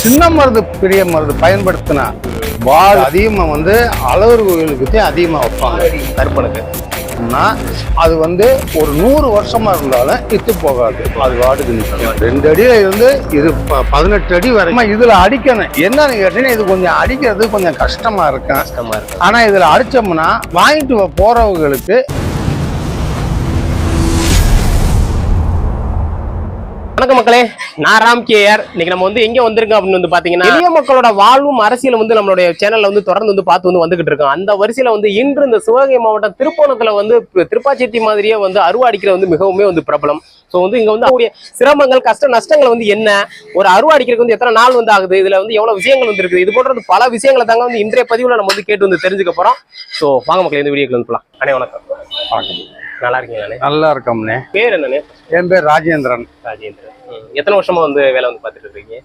சின்ன மருது பெரிய மருது பயன்படுத்தினா வால் அதிகமாக வந்து அழகர் கோயிலுக்கு அதிகமாக வைப்பாங்க கருப்பனுக்கு. அது வந்து ஒரு 100 வருஷமா இருந்தாலும் இத்து போகாது, அது வாடுது. 2 அடியில இருந்து இது 18 அடி வரைக்கும் இதுல அடிக்கணும். என்னன்னு கேட்டீங்கன்னா இது கொஞ்சம் அடிக்கிறது கொஞ்சம் கஷ்டமா இருக்கும். ஆனா இதுல அடிச்சோம்னா வாங்கிட்டு போறவங்களுக்கு. வணக்கம் மக்களே, நான் ராம் கேஆர். இன்னைக்கு நம்ம வந்து எங்க வந்திருக்கோம் அப்படின்னு வந்து பாத்தீங்கன்னா, எளிய மக்களோட வாழ்வும் அரசியல் வந்து நம்மளுடைய சேனல்ல வந்து தொடர்ந்து வந்து பார்த்து வந்துகிட்டு இருக்கோம். அந்த வரிசையில வந்து இன்று இந்த சிவகங்கை மாவட்டம் திருப்போணத்துல வந்து திருப்பாச்சேத்தி மாதிரியே வந்து அருவா அடிக்கிறது வந்து மிகவுமே வந்து பிரபலம். ஸோ வந்து இங்க வந்து சிரமங்கள் கஷ்ட நஷ்டங்கள் வந்து என்ன, ஒரு அருவா அடிக்கிறதுக்கு வந்து எத்தனை நாள் வந்து ஆகுது, இதுல வந்து எவ்வளவு விஷயங்கள் வந்து இருக்குது, இது போன்றது பல விஷயங்களை தாங்க வந்து இன்றைய பதிவுல நம்ம வந்து கேட்டு வந்து தெரிஞ்சுக்க போறோம். ஸோ வாங்க மக்களே, இந்த வீடியோக்கு வந்து போலாம். அண்ணே வணக்கம். நல்லா இருக்கீங்களா? நல்லா இருக்கோம்னே. பேர் என்னண்ணே? என் பேர் ராஜேந்திரன். ராஜேந்திரன். எத்தனை வருஷமா வந்து வேலை வந்து பார்த்துட்டு இருக்கீங்க?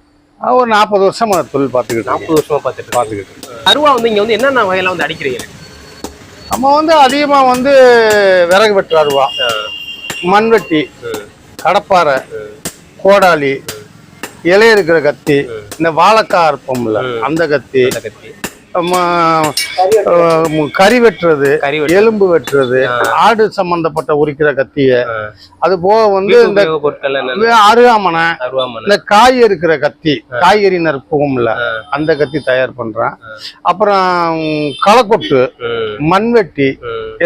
ஒரு 40 வருஷமா தொழில் பார்த்துக்கிட்டு. 40 வருஷமா பார்த்துக்கிட்டு. அருவா வந்து இங்க வந்து என்னென்ன வகையில வந்து அடிக்கிறீங்க? நம்ம வந்து அதிகமா வந்து விறகு வெட்டுற அருவா, மண்வெட்டி, கடப்பாறை, கோடாலி, இலைய இருக்கிற கத்தி, இந்த வாழைக்காய் அறுப்போம்ல அந்த கத்தி, கறி வெட்டுறது, எலும்பு வெட்டுறது, ஆடு சம்பந்தப்பட்ட உரிக்கிற கத்திய, அது போக வந்து இந்த அருகாமனை, இந்த காய் இருக்கிற கத்தி, காய்கறி நறுக்குவோம்ல அந்த கத்தி தயார் பண்றேன். அப்புறம் களக்கொட்டு, மண்வெட்டி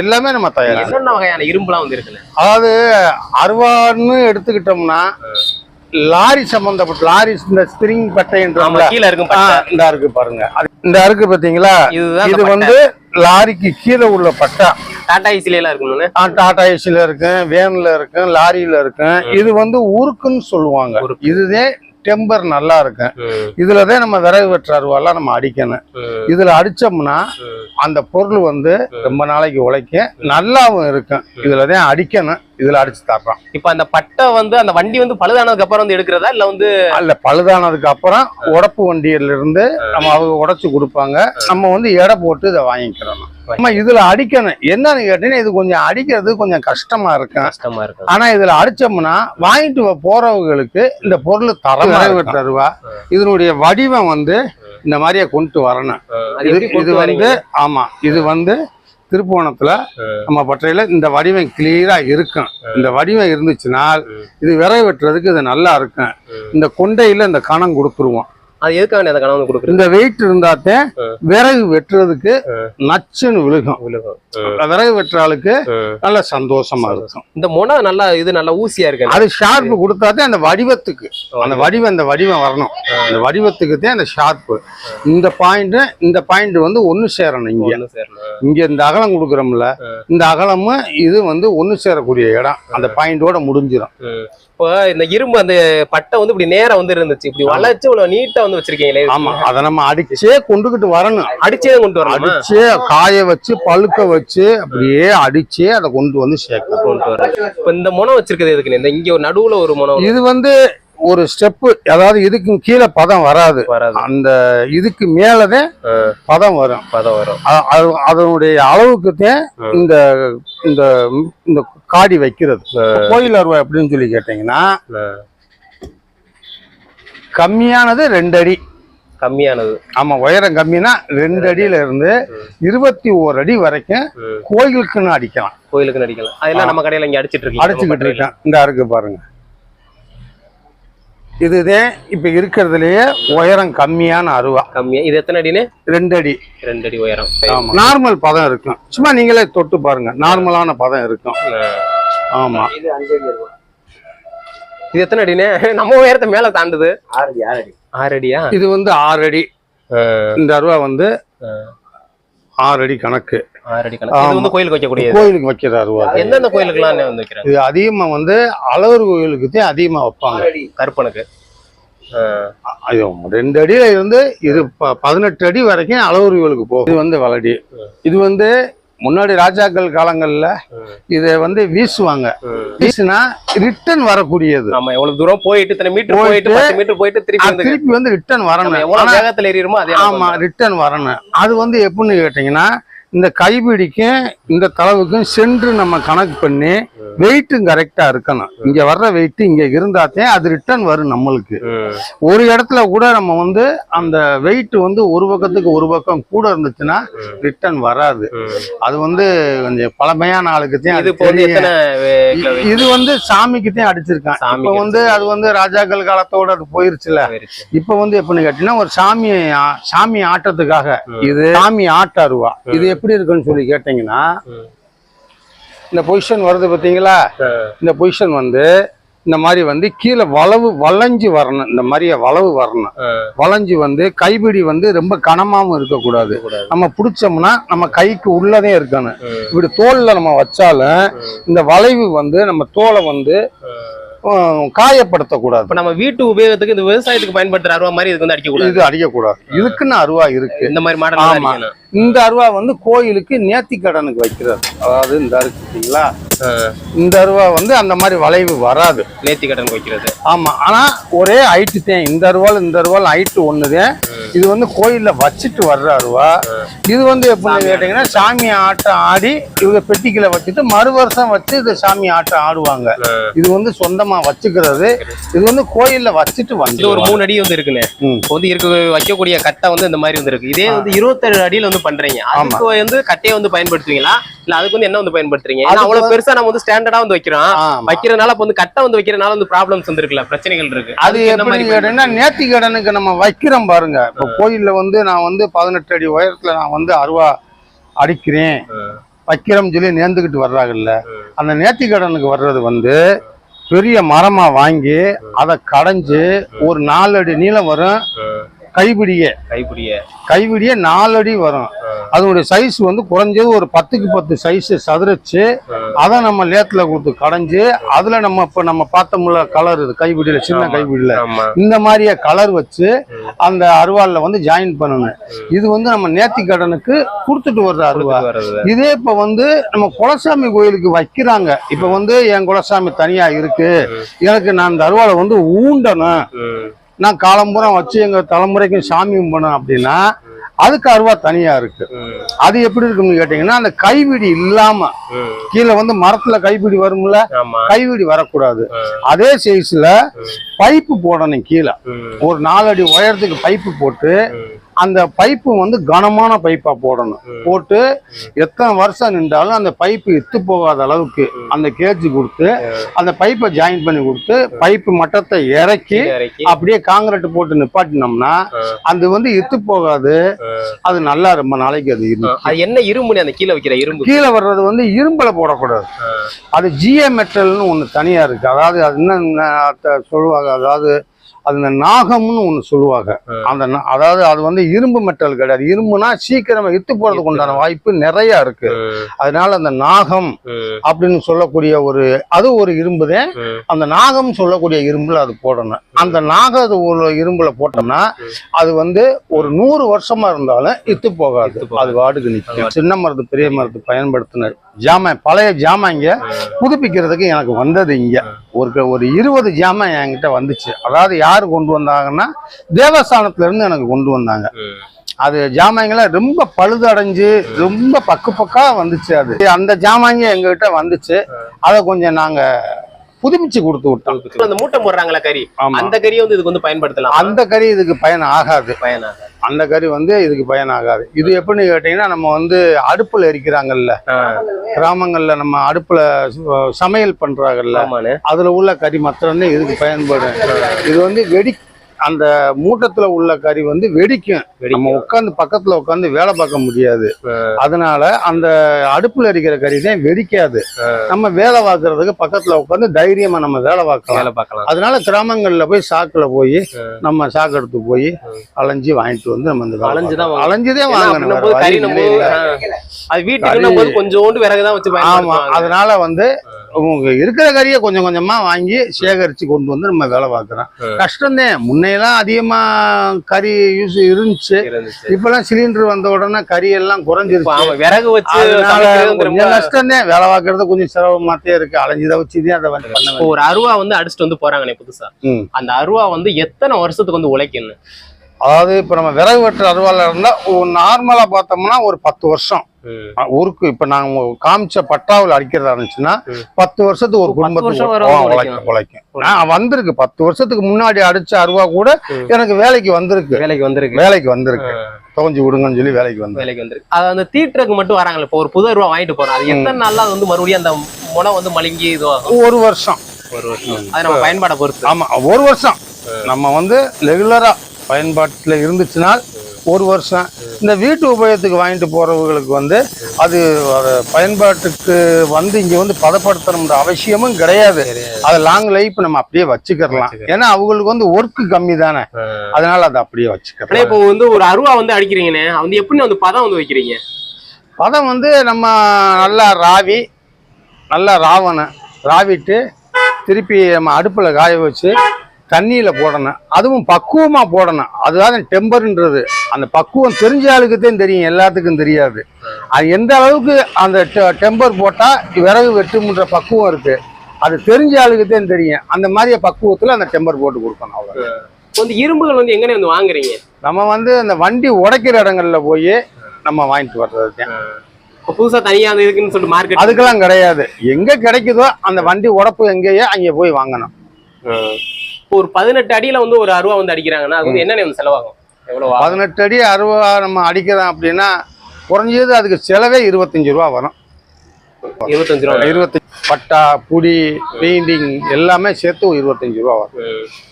எல்லாமே நம்ம தயார். என்னென்ன வகையான இரும்புலாம் வந்து இருக்கு? அதாவது அருவான்னு எடுத்துக்கிட்டோம்னா லாரி சம்பந்தப்பட்ட லாரி, இந்த ஸ்பிரிங் பட்டைன்றோம்ல இந்த இருக்கு பாருங்க, இந்த இருக்கு பாத்தீங்களா, இது வந்து லாரிக்கு கீழே உள்ள பட்டை. டாடா ஏசில எல்லாம் இருக்கும்ல? டாடா ஏசில இருக்கு, வேன்ல இருக்கு, லாரியில இருக்கு. இது வந்து உருக்குன்னு சொல்லுவாங்க. இதுதான் டெம்பர் நல்லா இருக்கு. இதுலதான் நம்ம விறகு வெட்டுற அருவாலாம் நம்ம அடிக்கணும். இதுல அடிச்சோம்னா அந்த பொருள் வந்து ரொம்ப நாளைக்கு உழைக்க நல்லாவும் இருக்கும். இதுலதான் அடிக்கணும். இதுல அடிச்சு தர்றோம். இப்ப அந்த பட்டை வந்து அந்த வண்டி வந்து பழுதானதுக்கு அப்புறம் வந்து எடுக்கிறதா இல்ல வந்து? அல்ல, பழுதானதுக்கு அப்புறம் உடப்பு வண்டியில இருந்து நம்ம அவங்க உடைச்சு கொடுப்பாங்க. நம்ம வந்து எடை போட்டு இதை வாங்கிக்கிறோம். நம்ம இதுல அடிக்கணும். என்னன்னு கேட்டீங்கன்னா இது கொஞ்சம் அடிக்கிறது கொஞ்சம் கஷ்டமா இருக்கும். ஆனா இதுல அடிச்சோம்னா வாங்கிட்டு போறவங்களுக்கு இந்த பொருள் தரம் தருவா. இதனுடைய வடிவம் வந்து இந்த மாதிரியே கொண்டு வரணும். இது வந்து ஆமா, இது வந்து திருப்போணத்துல நம்ம பட்டையில இந்த வடிவம் கிளியரா இருக்கும். இந்த வடிவம் இருந்துச்சுன்னா இது விறகு வெட்டுறதுக்கு இது நல்லா இருக்கும். இந்த கொண்டையில இந்த கணம் கொடுத்துருவோம். அது எதுக்காக அந்த கணம் கொடுக்குறது? இந்த வெயிட் இருந்தாத்தான் விறகு வெட்டுறதுக்கு நச்சுன்னு விழுகும். விறகு வெட்டுறாளுக்கு நல்ல சந்தோஷமா இருக்கும். இந்த முனை நல்லா இது நல்லா ஊசியா இருக்கு. அது ஷார்ப்பு கொடுத்தாதான் அந்த வடிவத்துக்கு, அந்த வடிவம் வரணும். அந்த வடிவத்துக்கு தான் அந்த ஷார்ப்பு. இந்த பாயிண்ட் வந்து ஒண்ணு சேரணும். இங்க இந்த அகலம் கொடுக்குறோம்ல, இந்த அகலமும் இது வந்து ஒண்ணு சேரக்கூடிய இடம். அந்த பாயிண்டோட முடிஞ்சிடும். இப்போ இந்த இரும்பு அந்த பட்டை வந்து இப்படி நேரம் வந்து இருந்துச்சு, இப்படி வளைச்சு இவ்வளவு நீட்டா வந்து வச்சிருக்கீங்களே. ஆமா, அதை நம்ம அடிச்சே கொண்டுகிட்டு வரணும். அடிச்சே கொண்டு வரணும். அடிச்சே காய வச்சு பழுக்க வச்சு அப்படியே அடிச்சே அதை கொண்டு வந்து கொண்டு வரணும். இப்ப இந்த முனை வச்சிருக்கிறது எதுக்கு? இந்த இங்க ஒரு நடுவுல ஒரு முனை, இது வந்து ஒரு ஸ்டெப்பு. அதாவது இதுக்கு கீழே பதம் வராது, அந்த இதுக்கு மேலதான் பதம் வரும். அதனுடைய அளவுக்கு தான் இந்த இந்த காடி வைக்கிறது. கோயில் அருவா எப்படின்னு சொல்லி கேட்டீங்கன்னா, கம்மியானது 2 அடி. கம்மியானது? ஆமா, உயரம் கம்மினா 2 அடியில இருந்து 21 அடி வரைக்கும் கோயிலுக்குன்னு அடிக்கலாம். கோயிலுக்குன்னு அடிக்கலாம். அதெல்லாம் நம்ம கடையில இங்க அடிச்சுக்கிட்டு இருக்கேன். இந்த இருக்கு பாருங்க, இதுதான் இப்ப இருக்கிறதுலயே உயரம் கம்மியான அருவா. கம்மியா? இது எத்தனை அடினே? 2 அடி. 2 அடி உயரம். நார்மல் பதம் இருக்கும். சும்மா நீங்களே தொட்டு பாருங்க, நார்மலான பதம் இருக்கும். ஆமா, இது 5 அடி அருவா. இது எத்தனை அடினே? நம்ம உயரத்தை மேல தாண்டுது. 6 அடி. 6 அடியா? இது வந்து 6 அடி. இந்த அருவா வந்து 6 அடி கணக்கு. 6 அடி கணக்கு. இது வந்து கோயிலுக்கு வைக்கக்கூடிய, கோயிலுக்கு வைக்கிற அருவா. எந்தெந்த கோயிலுக்குலாம் வந்து வைக்கிறாங்க? இது அதிகமா வந்து அழகர் கோயிலுக்கு தான் அதிகமா வைப்பாங்க. கருப்பனுக்கு. ஐயோ, 2 அடியில இருந்து இது 18 அடி வரைக்கும் அழகர் கோயிலுக்கு போகும். இது வந்து வளடி. இது வந்து முன்னாடி ராஜாக்கள் காலங்கள்ல இதை வந்து வீசுவாங்க. வீசுனா ரிட்டர்ன் வரக்கூடியது. ஆமா, எவ்வளவு தூரம் போயிட்டு இத்தனை மீட்டர் போயிட்டு 10 மீட்டர் போயிட்டு திருப்பி வந்து ரிட்டர்ன் வரணும். எவ்வளவு வேகத்துல ஏறிடுமோ அதே. ஆமா, ரிட்டர்ன் வரணும். அது வந்து எப்படின்னு கேட்டீங்கன்னா, இந்த கைபிடிக்கும் இந்த தளவுக்கும் சென்று நம்ம கணக்கு பண்ணி வெயிட்டும் கரெக்டா இருக்கணும். இங்க வர்ற வெயிட் இங்க இருந்தாத்தே அது ரிட்டர்ன் வரும் நம்மளுக்கு. ஒரு இடத்துல கூட நம்ம வந்து அந்த வெயிட் வந்து ஒரு பக்கத்துக்கு ஒரு பக்கம் கூட இருந்துச்சுன்னா ரிட்டர்ன் வராது. அது வந்து கொஞ்சம் பழமையான ஆளுக்குத்தான் இது வந்து சாமிக்குத்தான் அடிச்சிருக்கான். இப்ப வந்து அது வந்து ராஜாக்கள் காலத்தோட அது போயிருச்சுல. இப்ப வந்து எப்படின்னு கேட்டீங்கன்னா ஒரு சாமி ஆட்டத்துக்காக இது சாமி ஆட்ட அருவா. இது எப்படி இருக்குன்னு சொல்லி கேட்டீங்கன்னா இந்த பொசிஷன் வருது பாத்தீங்களா, இந்த பொசிஷன் வந்து இந்த மாதிரி வந்து கீழே வளைஞ்சு வரணும். இந்த மாதிரியே வளவு வரணும். வளைஞ்சு வந்து கைபிடி வந்து ரொம்ப கனமாவும் இருக்கக்கூடாது. நம்ம பிடிச்சோம்னா நம்ம கைக்கு உள்ளதே இருக்கணும். இப்படி தோல்ல நம்ம வச்சாலும் இந்த வளைவு வந்து நம்ம தோலை வந்து காயப்படுத்தக்கூடாது. இப்ப நம்ம வீட்டு உபயோகத்துக்கு இந்த விவசாயத்துக்கு பயன்படுத்துற அருவா மாதிரி இதுக்கு வந்து அடிக்கக்கூடாது. இது அடிக்கக்கூடாது. இதுக்குன்னு அருவா இருக்கு. இந்த மாதிரி மாடல். ஆமா, இந்த அருவா வந்து கோயிலுக்கு நேர்த்திக்கடனுக்கு வைக்கிறது. அதாவது இந்த அரிசிங்களா, இந்த அருவா வந்து அந்த மாதிரி வளைவு வராது. நேர்த்திக்கடனுக்கு வைக்கிறது. ஆமா, ஆனா ஒரே ஹைட்டு தான். இந்த அருவால் ஹைட்டு ஒண்ணுதான். இது வந்து கோயில்ல வச்சுட்டு வர்ற அருவா. இது வந்து எப்படின்னு கேட்டீங்கன்னா சாமி ஆட்டம் ஆடி இவங்க பெட்டிக்கில வச்சுட்டு மறு வருஷம் வச்சு இந்த சாமி ஆட்டம் ஆடுவாங்க. இது வந்து சொந்தமா வச்சுக்கிறது. இது வந்து கோயில்ல வச்சுட்டு வந்து ஒரு 3 அடி வந்து இருக்குன்னு வந்து வைக்கக்கூடிய கட்டை வந்து இந்த மாதிரி வந்து இருக்கு. இதே வந்து 27 அடியில வந்து பண்றீங்க. அதுக்கு வந்து கட்டையை வந்து பயன்படுத்துவீங்களா இல்ல அதுக்கு வந்து என்ன வந்து பயன்படுத்துறீங்க? அவ்வளவு பெருசா நம்ம வந்து ஸ்டாண்டர்டா வந்து வைக்கிறோம். வைக்கிறதுனால வந்து கட்டை வந்து வைக்கிறதுனால வந்து ப்ராப்ளம்ஸ் வந்து இருக்குல்ல, பிரச்சனைகள் இருக்கு. அது எப்படி கேட்டீங்கன்னா நேர்த்திக்கடனுக்கு நம்ம வைக்கிறோம் பாருங்க. இப்ப கோயில்ல வந்து நான் வந்து 18 அடி உயரத்துல நான் வந்து அருவா அடிக்கிறேன் வைக்கிறோம் சொல்லி நேர்ந்துக்கிட்டு வர்றாங்கல்ல, அந்த நேர்த்திக்கடனுக்கு வர்றது வந்து பெரிய மரமா வாங்கி அதை கடைஞ்சு ஒரு 4 அடி நீளம் வரும். கைபிடியே 4 அடி வரும். அதனுடைய சைஸ் வந்து குறைஞ்சது ஒரு 10க்கு 10 சைஸ் சதுரச்சு அதை நம்ம லேத்துல கொடுத்து கடைஞ்சு அதுல நம்ம இப்ப நம்ம பார்த்தோம்ல கலர், இது கைபிடியில சின்ன கைபிடியில இந்த மாதிரியே கலர் வச்சு அந்த அருவாள்ல வந்து ஜாயின் பண்ணணும். இது வந்து நம்ம நேர்த்திக்கடனுக்கு கொடுத்துட்டு வர்ற அருவா. இதே இப்ப வந்து நம்ம குலசாமி கோயிலுக்கு வைக்கிறாங்க. இப்ப வந்து என் குலசாமி தனியா இருக்கு, எனக்கு நான் அந்த அருவாளை வந்து ஊண்டணும், நான் காலம்புறம் வச்சு எங்க தலைமுறைக்கு சாமி கும்பிடணும் அப்படின்னா அதுக்கு அருவா தனியா இருக்கு. அது எப்படி இருக்குன்னு கேட்டீங்கன்னா அந்த கைவிடி இல்லாம கீழே வந்து மரத்துல கைப்பிடி வரும்ல, கைவிடி வரக்கூடாது. அதே சைஸ்ல பைப்பு போடணும். கீழே ஒரு 4 அடி உயரத்துக்கு பைப்பு போட்டு அந்த பைப்பு வந்து கனமான பைப்பா போடணும். போட்டு எத்தனை வருஷம் நின்றாலும் அந்த பைப்பு எத்து போகாத அளவுக்கு அந்த கேஜி கொடுத்து அந்த பைப்பை ஜாயின் பண்ணி கொடுத்து பைப்பு மட்டத்தை இறக்கி அப்படியே காங்கிரீட் போட்டு நிப்பாட்டினோம்னா அது வந்து எத்து போகாது. அது நல்லா ரொம்ப நாளைக்கு அது அது என்ன இரும்பு? அந்த கீழே வைக்கிற இரும்பு கீழே வர்றது வந்து இரும்புல போடக்கூடாது. அது ஜிஏ மெட்டல்னு ஒண்ணு தனியா இருக்கு. அதாவது அது என்ன சொல்லுவாங்க, அதாவது அது இந்த நாகம்னு ஒண்ணு சொல்லுவாங்க. அந்த அதாவது அது வந்து இரும்பு மெட்டல் கிடையாது. இரும்புனா சீக்கிரமா இத்து போறதுக்கு உண்டான வாய்ப்பு நிறைய இருக்கு. அதனால அந்த நாகம் அப்படின்னு சொல்லக்கூடிய அது ஒரு இரும்புதான். அந்த நாகம் சொல்லக்கூடிய இரும்புல அது போடணும். அந்த இரும்புல போட்டோம்னா அது வந்து ஒரு 100 வருஷமா இருந்தாலும் இத்து போகாது. அது வாடுக்கு நிற்கும். சின்ன மரத்து பெரிய மரத்து பயன்படுத்தின பழைய ஜாமாங்க புதுப்பிக்கிறதுக்கு எனக்கு வந்தது இங்க ஒரு 20 ஜாமான் என்கிட்ட வந்துச்சு. அதாவது யாரு கொண்டு வந்தாங்கன்னா தேவஸ்தானத்துல இருந்து எனக்கு கொண்டு வந்தாங்க. அது ஜாமான்களை ரொம்ப பழுதடைஞ்சு ரொம்ப பக்கா வந்துச்சு. அது அந்த ஜாமாங்க எங்ககிட்ட வந்துச்சு. அதை கொஞ்சம் நாங்க புதுப்பிச்சு கொடுத்து விட்டோம். அந்த மூட்டை போடுறாங்களா கறி, அந்த கறி வந்து இதுக்கு வந்து பயன்படுத்தலாம். அந்த கறி இதுக்கு பயன் ஆகாது. அந்த கறி வந்து இதுக்கு பயன் ஆகாது. இது எப்படின்னு கேட்டீங்கன்னா நம்ம வந்து அடுப்புல எரிக்கிறாங்கல்ல, கிராமங்கள்ல நம்ம அடுப்புல சமையல் பண்றாங்கல்ல, அதுல உள்ள கறி மாத்திரமே இதுக்கு பயன்படும். இது வந்து அந்த மூட்டத்துல உள்ள கறி வந்து வெடிக்கும். நம்ம உட்காந்து பக்கத்துல உட்காந்து வேலை பார்க்க முடியாது. அதனால அந்த அடுப்புல எரிக்கிற கறி தான் வெடிக்காது. நம்ம வேலை பார்க்கறதுக்கு பக்கத்துல உட்காந்து தைரியமா நம்ம வேலை பார்க்கலாம். அதனால கிராமங்கள்ல போய் சாக்குல போய் நம்ம சாக்கு எடுத்து போய் அலைஞ்சி வாங்கிட்டு வந்து நம்ம இந்த அலைஞ்சுதான் வாங்கணும். கொஞ்சோண்டு விறகுதான் வச்சு. ஆமா, அதனால வந்து இருக்கிற கறியை கொஞ்சம் கொஞ்சமா வாங்கி சேகரிச்சு கொண்டு வந்து நம்ம வேலை பார்க்கிறோம். கஷ்டம்தான். முன்னையெல்லாம் அதிகமா கறி யூஸ் இருந்துச்சு. இப்பெல்லாம் சிலிண்டர் வந்த உடனே கறி எல்லாம் குறைஞ்சிருச்சு. விறகு வச்சு கொஞ்சம் கஷ்டம்தான். வேலை பார்க்கறது கொஞ்சம் சிரமமாத்தே இருக்கு. அலைஞ்சிதை வச்சுதான் அதை வந்து பண்ண. ஒரு அருவா வந்து அடிச்சுட்டு வந்து போறாங்கண்ணே புதுசா. அந்த அருவா வந்து எத்தனை வருஷத்துக்கு வந்து உழைக்கணும்? அதாவது இப்ப நம்ம விறகு வெட்டுற அருவால இருந்தா நார்மலா பார்த்தோம்னா ஒரு 10 வருஷம் ஊருக்கு இப்ப நாங்க காமிச்ச பட்டாவில் அடிக்கிறதா இருந்துச்சுன்னா 10 வருஷத்துக்கு ஒரு குடும்பத்துக்கு உழைக்கும். நான் வந்திருக்கு 10 வருஷத்துக்கு முன்னாடி அடிச்ச அருவா கூட எனக்கு வேலைக்கு வந்திருக்கு துவஞ்சி விடுங்கன்னு சொல்லி வேலைக்கு வந்திருக்கு. அது அந்த தீட்டுறதுக்கு மட்டும் வராங்களே. இப்போ ஒரு புது அருவா வாங்கிட்டு போறோம், அது எத்தனை நாள்ல அது வந்து மறுபடியும் அந்த முனை வந்து மழுங்கி இதுவாகும்? ஒரு வருஷம். அது நம்ம பயன்பாட பொறுத்து. ஆமா, ஒரு வருஷம் நம்ம வந்து ரெகுலரா பயன்பாட்டுல இருந்துச்சுன்னா ஒரு வருஷம். இந்த வீட்டு உபயோகத்துக்கு வாங்கிட்டு போறவங்களுக்கு வந்து அது பயன்பாட்டுக்கு வந்து இங்க வந்து பதப்படுத்தணும்ன்ற அவசியமும் கிடையாது. அது லாங் லைஃப் நம்ம அப்படியே வச்சுக்கலாம். ஏன்னா அவங்களுக்கு வந்து ஒர்க்கு கம்மி தானே, அதனால அதை அப்படியே வச்சுக்கலாம். இப்போ வந்து ஒரு அருவா வந்து அடிக்கிறீங்கன்னு வந்து எப்படி வந்து பதம் வந்து வைக்கிறீங்க? பதம் வந்து நம்ம நல்லா ராவிட்டு திருப்பி நம்ம அடுப்புல காய வச்சு தண்ணியில போடணும். அதுவும் பக்குவமா போடணும். அதுதான் டெம்பர்ன்றது. அந்த பக்குவம் தெரிஞ்ச ஆளுக்குத்தான் தெரியும், எல்லாத்துக்கும் தெரியாது. அது எந்த அளவுக்கு அந்த டெம்பர் போட்டா விறகு வெட்டும்ன்ற பக்குவம் இருக்கு, அது தெரிஞ்ச ஆளுக்குத்தான் தெரியும். அந்த மாதிரி பக்குவத்துல அந்த டெம்பர் போட்டு கொடுக்கணும். அவ்வளவு. வந்து இரும்புகள் வந்து எங்கனே வந்து வாங்குறீங்க? நம்ம வந்து அந்த வண்டி உடைக்கிற இடங்கள்ல போய் நம்ம வாங்கிட்டு வர்றது. புதுசா தனியா இருக்குன்னு சொல்லிட்டு மார்க்கெட் அதுக்கெல்லாம் கிடையாது. எங்க கிடைக்குதோ அந்த வண்டி உடப்பு எங்கேயோ அங்கே போய் வாங்கணும். ஒரு 18 அடியில வந்து ஒரு அருவா வந்து அடிக்கிறாங்கன்னா அது வந்து என்னென்ன வந்து செலவாகும்? எவ்வளவு? 18 அடி அருவா நம்ம அடிக்கிறோம் அப்படின்னா குறைஞ்சது அதுக்கு செலவே 25 ரூபா வரும். 25 ரூபா. 25 பட்டா புடி பெயிண்டிங் எல்லாமே சேர்த்து 25 ரூபா வரும்.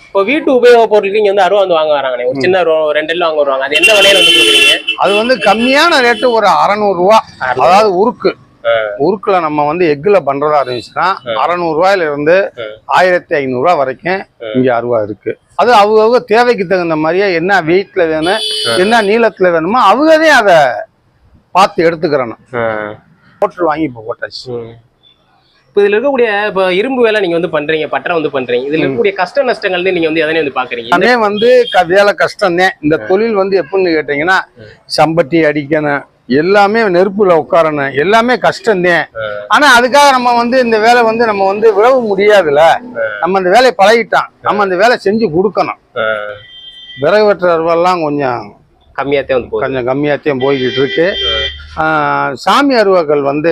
இப்போ வீட்டு உபயோக பொருளுக்கு இங்க வந்து அருவா வந்து வாங்க வராங்க. ஒரு சின்ன 2 எல்லாம் வாங்க வருவாங்க. அது எந்த விலையில வந்து கொடுக்குறீங்க? அது வந்து கம்மியான ரேட்டு ஒரு 600 ரூபா. அதாவது உருக்குல நம்ம வந்து எக்குல பண்றதா இருந்துச்சுன்னா 600 ரூபாயில இருந்து 1500 ரூபாய் வரைக்கும் இங்க அருவா இருக்கு. அது அவங்க தேவைக்கு தகுந்த மாதிரியே என்ன வெயிட்ல வேணும், என்ன நீளத்துல வேணுமோ அவங்கதே அதை பார்த்து எடுத்துக்கிறணும். போட்டு வாங்கி இப்போ போட்டாச்சு. இப்போ இதுல இருக்கக்கூடிய இப்போ இரும்பு வேலை நீங்க வந்து பண்றீங்க, பட்டறை வந்து பண்றீங்க, இதுல இருக்கக்கூடிய கஷ்ட நஷ்டங்கள் நீங்க வந்து எதனே வந்து பாக்குறீங்க? அதே வந்து வேலை கஷ்டம்தான். இந்த தொழில் வந்து எப்படின்னு கேட்டீங்கன்னா சம்பட்டி அடிக்கணும், எல்லாமே நெருப்புல உட்காரணும், எல்லாமே கஷ்டம்தான். ஆனா அதுக்காக நம்ம வந்து இந்த வேலை வந்து நம்ம வந்து விழவு முடியாதுல்ல. நம்ம அந்த வேலையை பழகிட்டான், நம்ம அந்த வேலை செஞ்சு கொடுக்கணும். விறகு வெட்டுற அருவெல்லாம் கொஞ்சம் கம்மியாத்தையும் போய்கிட்டு இருக்கு. சாமி அருவாக்கள் வந்து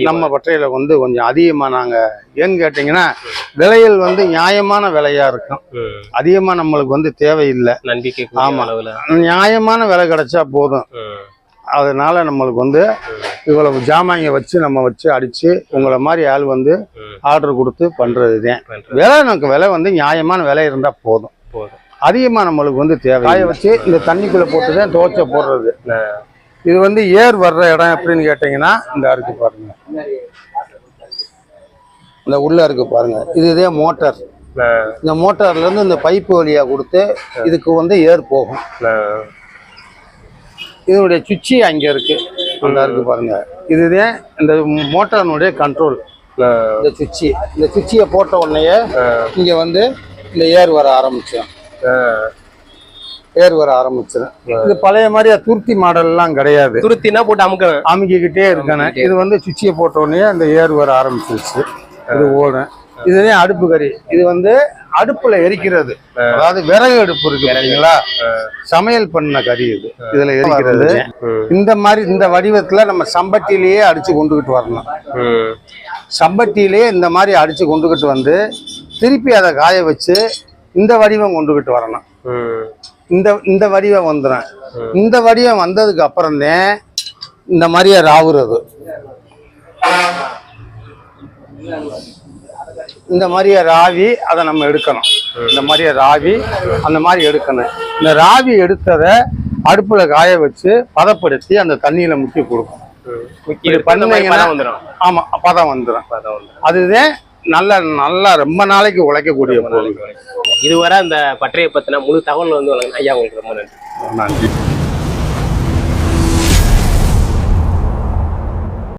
நம்ம பற்றையில வந்து கொஞ்சம் அதிகமா நாங்க ஏன்னு கேட்டீங்கன்னா விலைகள் வந்து நியாயமான விலையா இருக்கும். அதிகமா நம்மளுக்கு வந்து தேவையில்லை. ஆமா, நியாயமான விலை கிடைச்சா போதும். அதனால நம்மளுக்கு வந்து இவ்வளவு ஜாமாங்க வச்சு நம்ம வச்சு அடிச்சு உங்களை மாதிரி ஆள் வந்து ஆர்டர் கொடுத்து பண்றதுதான் விலை. நமக்கு விலை வந்து நியாயமான விலை இருந்தா போதும். அதிகமா நம்மளுக்கு வந்து தேவை. காய வச்சு இந்த தண்ணிக்குள்ள போட்டுதான் துவைச்ச போடுறது. இது வந்து ஏர் வர்ற இடம் எப்படின்னு கேட்டீங்கன்னா இந்த இருக்கு பாருங்க, இந்த உள்ள இருக்கு பாருங்க, இதுதான் மோட்டார். இந்த மோட்டார்ல இருந்து இந்த பைப்பு வழியா கொடுத்து இதுக்கு வந்து ஏர் போகும். இதனுடைய சுவிட்சு அங்க இருக்கு, அந்த இருக்கு பாருங்க. இதுதான் இந்த மோட்டாரினுடைய கண்ட்ரோல். இந்த சுவிட்சியை போட்ட உடனேயே இங்க வந்து இந்த ஏர் வர ஆரம்பிச்சிடும். இது பழைய மாதிரி துருத்தி மாடல் எல்லாம் கிடையாது. துருத்தினா போட்டு அமுக்கிக்கிட்டே இருக்கணும். இது வந்து சுவிட்சியை போட்ட உடனே அந்த ஏர் வர ஆரம்பிச்சிருச்சு. இது ஓடும். இதுதான் அடுப்பு கறி. இது வந்து அடுப்புல எரிக்கிறது. அதாவது விறகு அடுப்பு இருக்கு இல்லைங்களா, சமையல் பண்ண கறி இது. இதுல எரிக்கிறது இந்த மாதிரி இந்த வடிவத்துல நம்ம சம்பட்டிலேயே அடிச்சு கொண்டுகிட்டு வரணும். சம்பட்டிலேயே இந்த மாதிரி அடிச்சு கொண்டுகிட்டு வந்து திருப்பி அதை காய வச்சு இந்த வடிவம் கொண்டுகிட்டு வரணும். இந்த வடிவம் வந்துடும். இந்த வடிவம் வந்ததுக்கு அப்புறம்தான் இந்த மாதிரியே ராவுறது. இந்த மாதிரியே ராவி அதை நம்ம எடுக்கணும். இந்த மாதிரியே ராவி அந்த மாதிரி எடுக்கணும். இந்த ராவி எடுத்ததை அடுப்புல காய வச்சு பதப்படுத்தி அந்த தண்ணியில முக்கி கொடுக்கும். ஆமா, பதம் வந்துடும். அதுதான் நல்லா ரொம்ப நாளைக்கு உழைக்கக்கூடிய பொருள். இதுவரை அந்த பட்டறையை பத்தின முழு தகவல் வந்து ஐயா உங்களுக்கு ரொம்ப நன்றி.